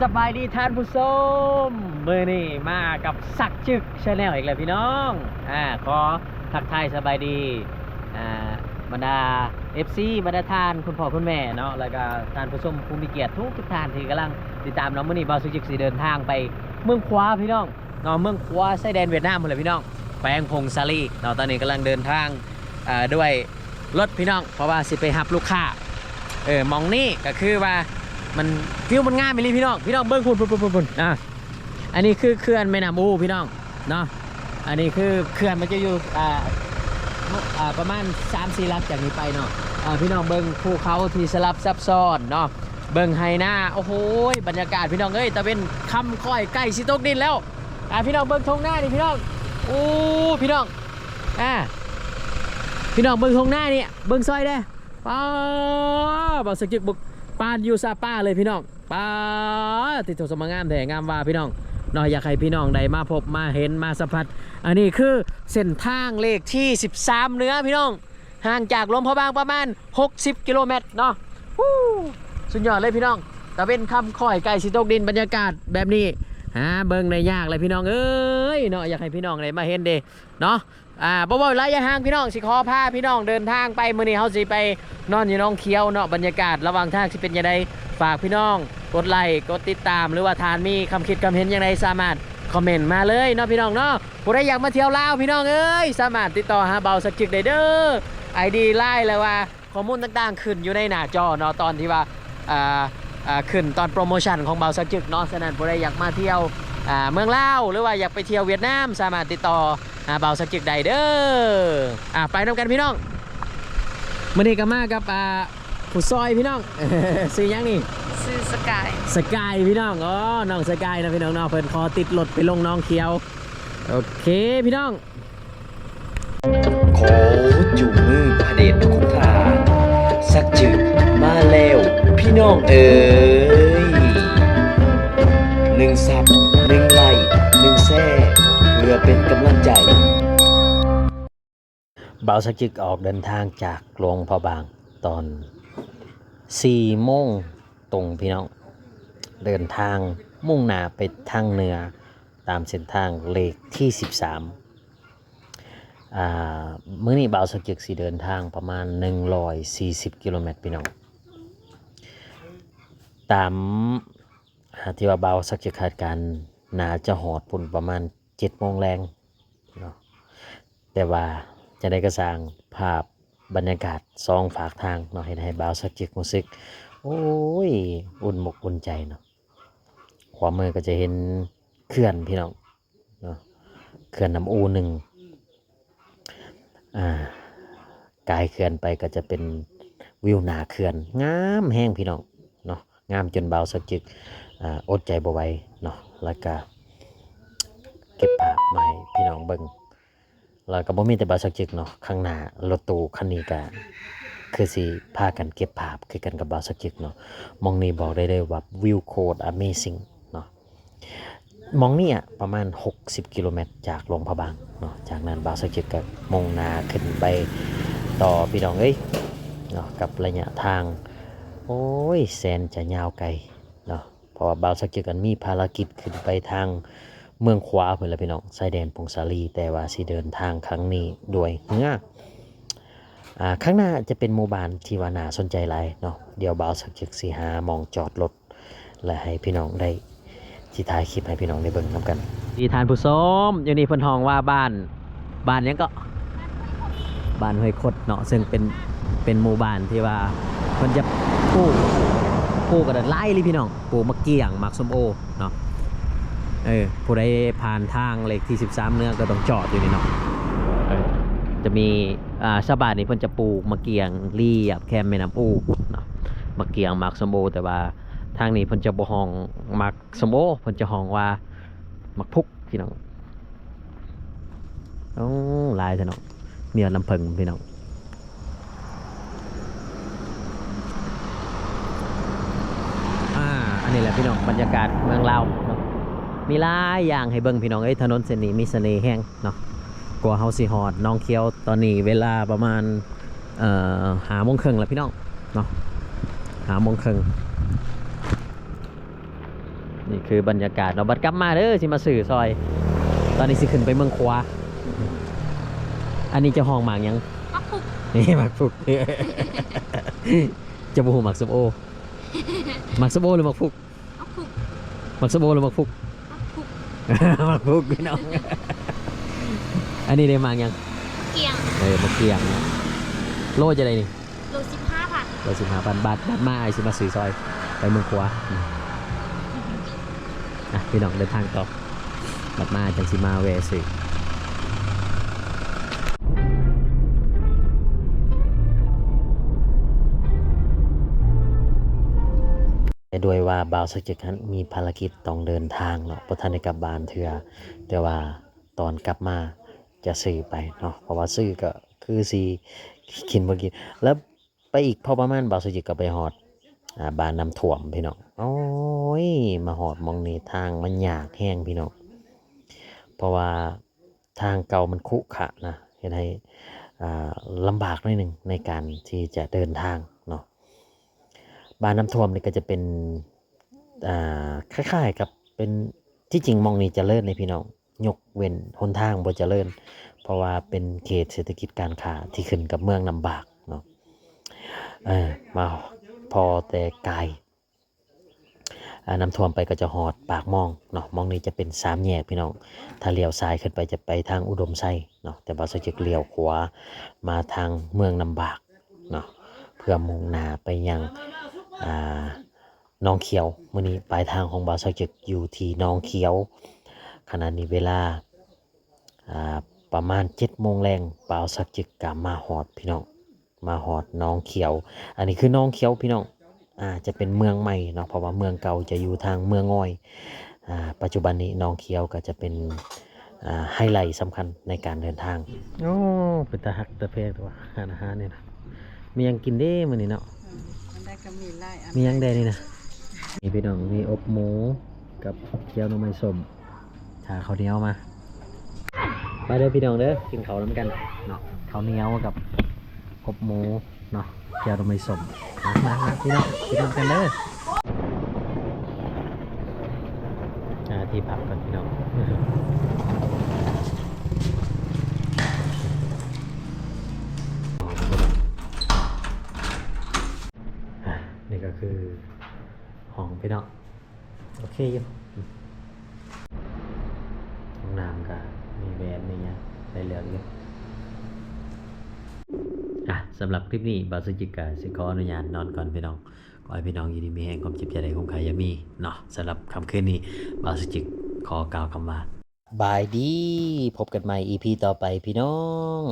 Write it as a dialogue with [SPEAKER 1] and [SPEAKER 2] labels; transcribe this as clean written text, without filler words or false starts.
[SPEAKER 1] สบายดีท่านผู้ชมมือนี่มากับสักจึกชาแนลอีกแล้วพี่น้องขอทักทายสบายดีบรรดา FC บรรดาท่านคุณพ่อคุณแม่เนาะแล้วก็ท่านผู้ชมผู้มีเกียรติทุกท่านที่กำลังติดตามน้องมือนี่บาวสุจิกสีเดินทางไปเมืองขวาพี่น้องเนาะเมืองขวาชายแดนเวียดนามหมดเลยพี่น้องแขวงพงซาลีเนาะตอนนี้กำลังเดินทางด้วยรถพี่น้องเพราะว่าสิไปหับลูกค้ามองนี่ก็คือว่ามันวิวมันง่ายไปเลยพี่น้องเบิ้งพุ่นอันนี้คือเขื่อนแม่น้ำอูพี่น้องเนาะอันนี้คือเขื่อนมันจะอยู่ประมาณ 3-4 ลักจากนี้ไปเนาะพี่น้องเบิ้งภูเขาที่สลับซับซ้อนเนาะเบิ้งไฮนาโอ้โหบรรยากาศพี่น้องเอ้ยตะเป็นคำค่อยใกล้สิตกดินแล้วพี่น้องเบิ้งทงหน้านี่พี่น้องโอ้พี่น้องพี่น้องเบิ้งทงหน้านี่เบิ้งซอยได้ป้าบอกสักจึกบุกปานยูซาป้าเลยพี่น้องป้าติดโถสมงามแต่งามว่าพี่น้องน้อยอยากให้พี่น้องได้มาพบมาเห็นมาสัมผัสอันนี้คือเส้นทางเลขที่13เนื้อพี่น้องห่างจากหลวงพระบางประมาณ60 กิโลเมตรเนาะสุดยอดเลยพี่น้องแต่เป็นคำค่อยไก่สิตกดินบรรยากาศแบบนี้เบิ่งได้ยากเลยพี่น้องเอ้ยเนาะอยากให้พี่น้องได้มาเห็นเด้เนาะบ่บ่ระยะห่างพี่น้องสิขอพาพี่น้องเดินทางไปมื้อนี้เฮาสิไปนอนอยู่น้องเขียวเนาะบรรยากาศระหว่างทางสิเป็นยังไงฝากพี่น้องกดไลค์กดติดตามหรือว่าทานมีคำคิดคำเห็นยังไงสามารถคอมเมนต์มาเลยเนาะพี่น้องเนาะผู้ใดอยากมาเที่ยวลาวพี่น้องเอ้ยสามารถติดต่อหาเบาสักจึกได้เด้อ ID ไล่เลยว่าข้อมูลต่างๆขึ้นอยู่ในหน้าจอเนาะตอนที่ว่าขึ้นตอนโปรโมชั่นของเบาสักจึกเนาะฉะนั้นผู้ใดอยากมาเที่ยวเมืองลาวหรือว่าอยากไปเที่ยวเวียดนามสามารถติดต่อเบาสักจึกได้เด้อไปนำกันพี่น้องมื้อนี้ก็มากับผู้ซอยพี่น้องซื้อยังนี่
[SPEAKER 2] ซื้อสกาย
[SPEAKER 1] พี่น้องน้องสกายนะพี่น้องเนาะเพิ่นขอติดรถไปลงน้องเขียวโอเคพี่น้อง
[SPEAKER 3] ขอจูงมือพระเดชคุณทาสักจึกมาแล้วพี่น้องเอ๋ย1 ซับ1 ไลค์1 แซ่เพื่อเป็นกำลังใจ
[SPEAKER 1] เบาสักจึกออกเดินทางจากหลวงพระบางตอน4 โมงตรงพี่น้องเดินทางมุ่งหน้าไปทางเหนือตามเส้นทางเลขที่13มื้อนี้เบาสักจึกสิเดินทางประมาณ140 กิโลเมตรพี่น้องตามที่ว่าเบาสักจึกคาดการน่าจะหอดพุ่นประมาณ7 โมงแรงเนาะแต่ว่าจะได้กระสร้างภาพบรรยากาศซองฝากทางเนาะให้เบาสักจึกรู้สึกโอ้ยอุ่นมกอุ่นใจเนาะขวามือก็จะเห็นเขื่อนพี่น้องเนาะเขื่อนน้ำอู1กายเขื่อนไปก็จะเป็นวิวหนาเขื่อนงามแห้งพี่น้องเนาะงามจนเบาสักจึกอดใจบ่ไหวเนาะแล้วก็เก็บภาพมาให้พี่น้องเบิ่งแล้วก็บ่มีแต่เบาสักจึกเนาะข้างหน้ารถตู้คันนี้ก็คือสิพากันเก็บภาพคือกันกับเบาสักจึกเนาะมองนี้บอกได้เลยว่าวิวโคตร Amazing เนาะมองนี่ประมาณ60 กิโลเมตรจากหลวงพระบางเนาะจากนั้นเบาสักจึกก็มุ่งหน้าขึ้นไปต่อพี่น้องเอ้ยเนาะกับระยะทางโอ้ยแสนจะยาวไกลเนาะเพราะว่าเบาสักจึกกันมีภารกิจขึ้นไปทางเมืองขวาเพิ่นละพี่น้องชายแดนพงศาลีแต่ว่าสิเดินทางครั้งนี้ด้วยเรือข้างหน้าจะเป็นหมู่บ้านที่ว่าน่าสนใจหลายเนาะเดี๋ยวเบาสักจึกสิหาหม่องจอดรถและให้พี่น้องได้สิถ่ายคลิปให้พี่น้องได้เบิ่งนำกันที่ทานผู้ชมอยู่นี่เพิ่นฮ้องว่าบ้านหยังก็บ้านห้วยคดเนาะซึ่งเป็นหมู่บ้านที่ว่าเพิ่นจะปลูกกันหลายเลยพี่น้องปลูกมะเกี่ยงมักส้มโอเนาะผู้ใดผ่านทางเลขที่13เนื้อก็ต้องจอดอยู่นี่เนาะจะมีชาวบ้านนี่เพิ่นจะปลูกมะเกี่ยงเรียบแคมแม่น้ำอูเนาะมะเกี่ยงมักส้มโอแต่ว่าทางนี้เพิ่นจะบ่ฮ้องมักส้มโอเพิ่นจะฮ้องว่ามักพุกพี่น้องหลายซะเนาะมีน้ำผึ้งพี่น้องอันนี้แหละพี่น้องบรรยากาศเมืองลาวเนาะมีหลายอย่างให้เบิ่งพี่น้องถนนเส้นนี้มีเสน่ห์แห้งเนาะกว่าเฮาสิฮอดน้องเขียวตอนนี้เวลาประมาณ5 โมงครึ่งแล้วพี่น้องเนาะ5 โมงครึ่ง นี่คือบรรยากาศเนาะบัดกลับมาเด้อสิมาสื่อซอย ตอนนี้สิขึ้นไปเมืองควาอันนี้จะห้องหมากยัง
[SPEAKER 2] มักปุก
[SPEAKER 1] นี่หมากฟุก จะบูหมักสมโอหมักสมโอหรือหมักฟุก
[SPEAKER 2] มักปุก
[SPEAKER 1] หมักสมโอหรือหมักฟุก
[SPEAKER 2] มักปุก
[SPEAKER 1] หมักฟุกพี่น้อง อันนี้ได้หมากยัง
[SPEAKER 2] เกียง
[SPEAKER 1] หมักเกียงเนี่ยโลจะได้นี่
[SPEAKER 2] โล15,000
[SPEAKER 1] 115,000 บาทบัดมาไอ้สิมาสื่อซอยไปเมืองควาอ่ะพี่น้องเดินทางต่อบัดมาจังสิมาเวสื่อด้วยว่าบ่าวสักจิกนั้นมีภารกิจต้องเดินทางเนาะบ่ทันได้กลับบ้านเทื่อแต่ว่าตอนกลับมาจะซื้อไปเนาะเพราะว่าซื้อก็คือสิกินบ่กินแล้วไปอีกพอประมาณบ่าวสักจิกก็ไปฮอดบ้านน้ำท่วมพี่น้องโอ้ยมาฮอดหม้องนี้ทางมันยากแฮงพี่น้องเพราะว่าทางเก่ามันขรุขระนะเฮ็ดให้ลำบากหน่อยหนึงในการที่จะเดินทางเนาะ บ้านน้ำท่วมนี่ก็จะเป็นคล้ายๆกับเป็นที่จริงมองนี่เจริญในพี่น้องยกเว้นหนทางบ่เจริญเพราะว่าเป็นเขตเศรษฐกิจการค้าที่ขึ้นกับเมืองลำบากเนาะมาพอแต่ไกลน้ำท่วมไปก็จะหอดปากมองเนาะมองนี้จะเป็น3แยกพี่น้องถ้าเลี้ยวซ้ายขึ้นไปจะไปทางอุดมไซเนาะแต่บ่าวสักจิกเลี้ยวขวามาทางเมืองลำบากเนาะเพื่อมุ่งหน้าไปยังน้องเขียวมื้อนี้ปลายทางของบ่าวสักจิกอยู่ที่น้องเขียวขณะนี้เวลาประมาณ 7 โมงแรงบ่าวสักจิกก็มาฮอดพี่น้องมาฮอดน้องเขียวอันนี้คือน้องเขียวพี่น้องจะเป็นเมืองใหม่เนาะเพราะว่าเมืองเก่าจะอยู่ทางเมืองง่อยปัจจุบันนี้น้องเขียวก็จะเป็นไฮไลท์สำคัญในการเดินทางโอ้เป็นตาฮักตาเพกตัวอาหารเนี่ยนะมียังกินได้มื้อนี้เนาะมียังได้นี่นะมีพี่น้องมีอบหมูกับเกี๊ยวหน่อไม้ส้มชาข้าวเหนียวมาไปเด้อพี่น้องเด้อกินข้าวน้ำกันเนาะข้าวเหนียวกับอบหมูเนาะเกี๊ยวหน่อไม้ส้มมาพี่น้องกินน้ำกันเด้อที่พักกันพี่น้องนี่ก็คือห้องพี่น้องโอเคอยู่ห้องน้ำก็มีแหวนมีเงี้ยใส่เหลืองอยู่สำหรับคลิปนี้บาสุจิกาสิขออนุญาตนอนก่อนพี่น้องขอให้พี่น้องอยู่ดีมีแห่งความเจ็บใจใดคงใครอย่ามีเนาะสำหรับค่ำคืนนี้บาสุจิกขอกล่าวคำว่าบายดีพบกันใหม่ EP ต่อไปพี่น้อง